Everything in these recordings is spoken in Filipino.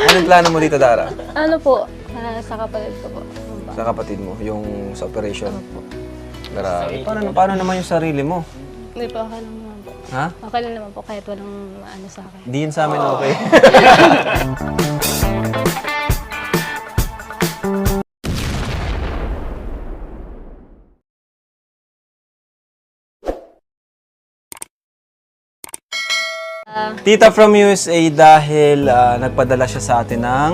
Anong plano mo dito, Dara? Ano po, sa kapatid ko po. Sa kapatid mo, yung sa operation. Ano po? Grabe. Paano naman yung sarili mo? Hindi po, okay lang naman po. Ha? Okay lang naman po kahit walang ano sa akin. Di yun sa amin okay. Tita from USA dahil nagpadala siya sa atin ng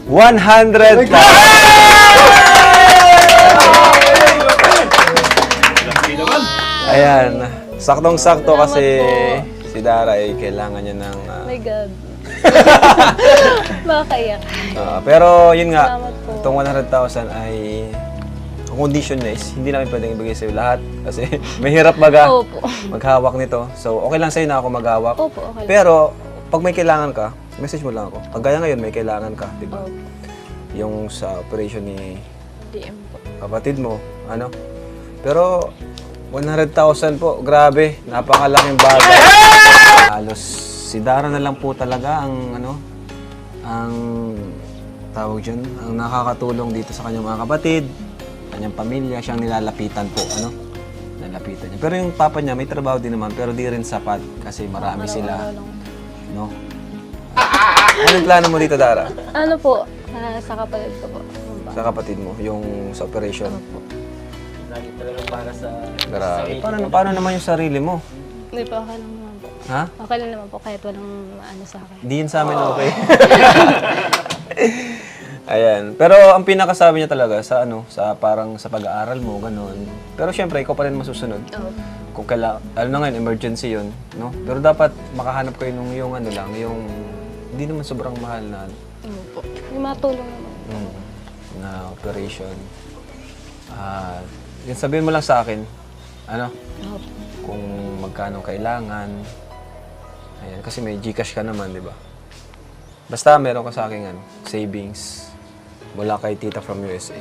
100,000! Ayan, saktong-sakto kasi si Dara ay kailangan niya ng... Oh my God. Makakaiyak. pero yun nga, Salamat po. itong 100,000 ay ang condition niya is hindi namin pwedeng ibigay sa'yo lahat kasi mahirap Opo. maghawak nito. So okay lang sa'yo na ako maghawak. Opo, okay lang. Pero pag may kailangan ka, message mo lang ako. Kagaya ngayon may kailangan ka, di ba? Opo. Yung sa operation ni DM po. kapatid mo, ano? Pero 100,000 po, grabe, napakalaking bagay. Halos si Dara na lang po talaga ang ang tawag dyan, ang nakakatulong dito sa kanyang mga kapatid, kanyang pamilya, siyang nilalapitan po, nilalapitan niya. Pero yung papa niya may trabaho din naman, pero di rin sapat kasi marami sila, no? Anong plano mo dito, Dara? Ano po, sa kapatid ko po. Sa kapatid mo, yung sa operation. Ano po? Lagi talaga para sa... Grabe. Paano naman yung sarili mo? Hindi po, okay lang naman po. Ha? Okay lang naman po kahit walang ano sa akin. Di yun sa amin okay. Ayan. Pero ang pinakasabi niya talaga sa sa parang sa pag-aaral mo, ganun. Pero syempre, ikaw pa rin masusunod. Oo. Kung kailangan, na ngayon, emergency yun, no? Pero dapat makahanap kayo nung yung yung hindi naman sobrang mahal na Ano po. Yung matulong naman. na operation. Yun, sabihin mo lang sa akin, Opo. kung magkano kailangan. Ayan, kasi may GCash ka naman, di ba? Basta meron ka sa akin savings mula kay Tita from USA.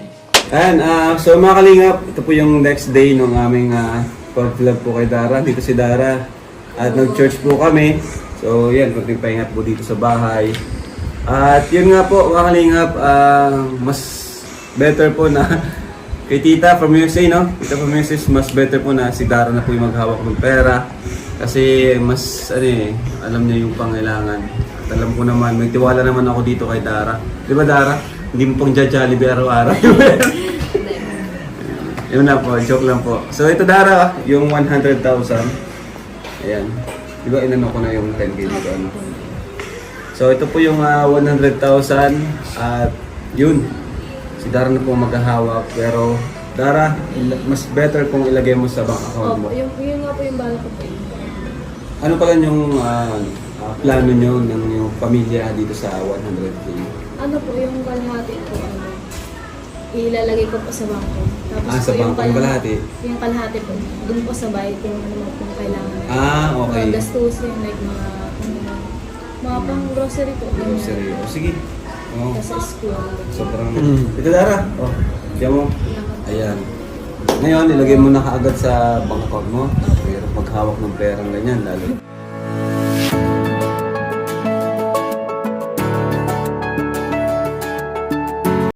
Ayan, so mga kalingap, ito po yung next day ng aming vlog po kay Dara. Dito si Dara. At nag-church po kami. So yan, konting pahingat po dito sa bahay. At yun nga po, mga kalingap, mas better po na kay Tita from USA, no? Tita from USA, mas better po na si Dara na po yung maghawak ng pera. Kasi mas, alam niya yung pangailangan. At alam ko naman, may tiwala naman ako dito kay Dara. Di ba, Dara? Hindi mo pang Jollibee araw-araw. Yun na po, joke lang po. So ito, Dara, yung 100,000. Ayan. Di ba, inano ko na yung 10K dito, So ito po yung 100,000 at yun. Si Dara na po maghahawak, pero Dara, mas better kung ilagay mo sa bank account mo. Opo, yun nga po yung bala ko po. Ano pala yung plano nyo ng yung pamilya dito sa 100K? Ano po yung kalahati po, ilalagay ko po sa bangko. Tapos Sa bangko yung kalahati? Yung kalahati po, dun po sa bayad kung ano mo pong kailangan. Okay. Mga gastusin, like mga pang grocery po. Grocery. Sige. Oh. Sa school. Sobrang... Ito, Dara. Diyan mo. Ayan. Ngayon, ilagay mo na kaagad sa bank account mo. Pero paghawak ng perang ganyan, lalo.